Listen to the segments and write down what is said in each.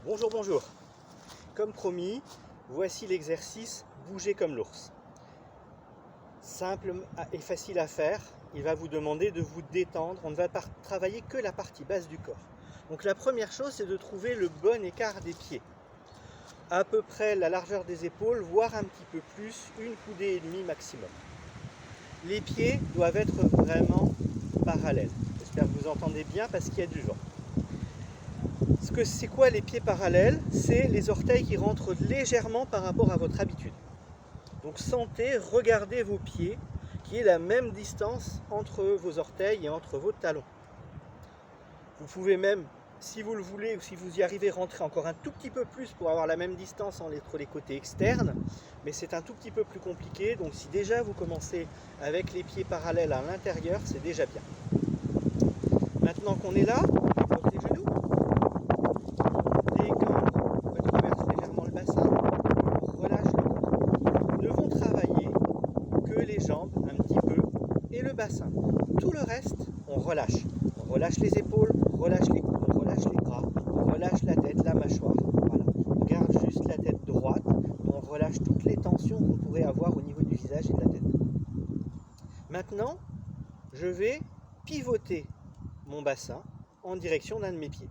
Bonjour, bonjour. Comme promis, voici l'exercice bouger comme l'ours. Simple et facile à faire. Il va vous demander de vous détendre. On ne va pas travailler que la partie basse du corps. Donc la première chose, c'est de trouver le bon écart des pieds. À peu près la largeur des épaules, voire un petit peu plus, une coudée et demie maximum. Les pieds doivent être vraiment parallèles. J'espère que vous entendez bien parce qu'il y a du vent. C'est quoi les pieds parallèles? C'est les orteils qui rentrent légèrement par rapport à votre habitude. Donc sentez, regardez vos pieds, qui est la même distance entre vos orteils et entre vos talons. Vous pouvez même, si vous le voulez ou si vous y arrivez, rentrer encore un tout petit peu plus pour avoir la même distance entre les côtés externes, mais c'est un tout petit peu plus compliqué. Donc si déjà vous commencez avec les pieds parallèles à l'intérieur, c'est déjà bien. Maintenant qu'on est là, on pose les genoux. Les jambes un petit peu et le bassin. Tout le reste, on relâche. On relâche les épaules, on relâche les coudes, on relâche les bras, on relâche la tête, la mâchoire. Voilà. On garde juste la tête droite, on relâche toutes les tensions qu'on pourrait avoir au niveau du visage et de la tête. Maintenant, je vais pivoter mon bassin en direction d'un de mes pieds.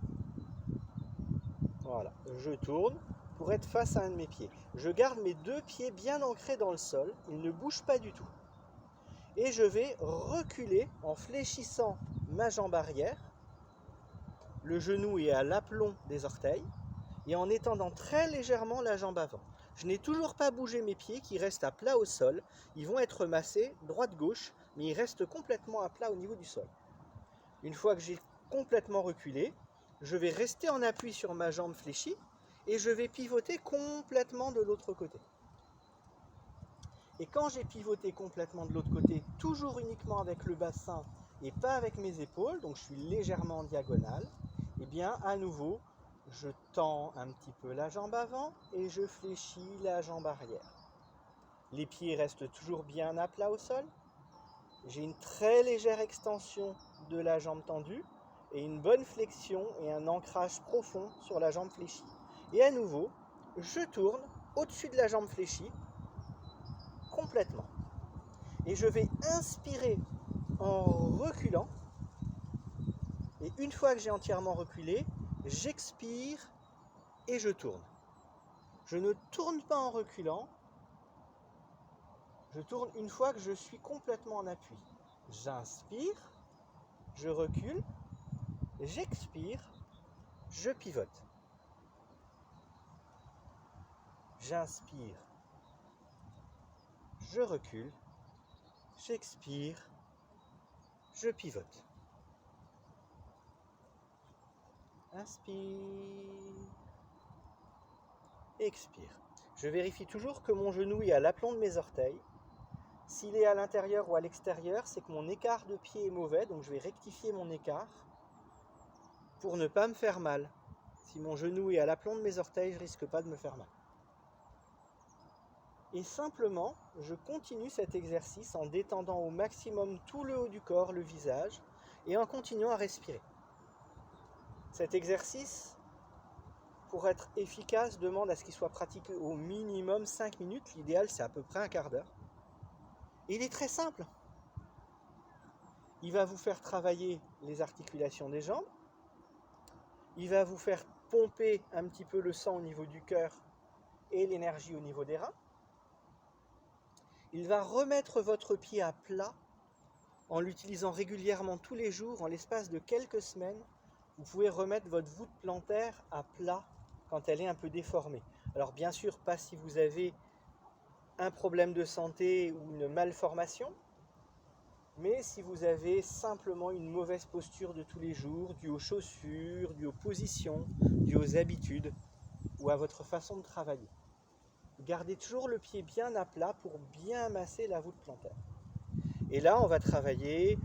Voilà, je tourne pour être face à un de mes pieds. Je garde mes deux pieds bien ancrés dans le sol, ils ne bougent pas du tout. Et je vais reculer en fléchissant ma jambe arrière, le genou est à l'aplomb des orteils, et en étendant très légèrement la jambe avant. Je n'ai toujours pas bougé mes pieds qui restent à plat au sol, ils vont être massés droite-gauche, mais ils restent complètement à plat au niveau du sol. Une fois que j'ai complètement reculé, je vais rester en appui sur ma jambe fléchie, et je vais pivoter complètement de l'autre côté. Et quand j'ai pivoté complètement de l'autre côté, toujours uniquement avec le bassin et pas avec mes épaules, donc je suis légèrement en diagonale, et bien à nouveau, je tends un petit peu la jambe avant et je fléchis la jambe arrière. Les pieds restent toujours bien à plat au sol. J'ai une très légère extension de la jambe tendue et une bonne flexion et un ancrage profond sur la jambe fléchie. Et à nouveau, je tourne au-dessus de la jambe fléchie, complètement. Et je vais inspirer en reculant. Et une fois que j'ai entièrement reculé, j'expire et je tourne. Je ne tourne pas en reculant. Je tourne une fois que je suis complètement en appui. J'inspire, je recule, j'expire, je pivote. J'inspire, je recule, j'expire, je pivote. Inspire, expire. Je vérifie toujours que mon genou est à l'aplomb de mes orteils. S'il est à l'intérieur ou à l'extérieur, c'est que mon écart de pied est mauvais, donc je vais rectifier mon écart pour ne pas me faire mal. Si mon genou est à l'aplomb de mes orteils, je ne risque pas de me faire mal. Et simplement, je continue cet exercice en détendant au maximum tout le haut du corps, le visage, et en continuant à respirer. Cet exercice, pour être efficace, demande à ce qu'il soit pratiqué au minimum 5 minutes. L'idéal, c'est à peu près un quart d'heure. Et il est très simple. Il va vous faire travailler les articulations des jambes. Il va vous faire pomper un petit peu le sang au niveau du cœur et l'énergie au niveau des reins. Il va remettre votre pied à plat en l'utilisant régulièrement tous les jours. En l'espace de quelques semaines, vous pouvez remettre votre voûte plantaire à plat quand elle est un peu déformée. Alors bien sûr, pas si vous avez un problème de santé ou une malformation, mais si vous avez simplement une mauvaise posture de tous les jours, due aux chaussures, due aux positions, due aux habitudes ou à votre façon de travailler. Gardez toujours le pied bien à plat pour bien masser la voûte plantaire. Et là, on va travailler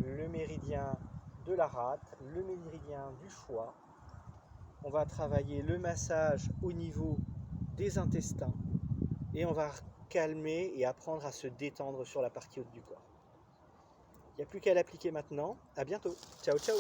le méridien de la rate, le méridien du foie. On va travailler le massage au niveau des intestins et on va calmer et apprendre à se détendre sur la partie haute du corps. Il n'y a plus qu'à l'appliquer maintenant. À bientôt. Ciao, ciao.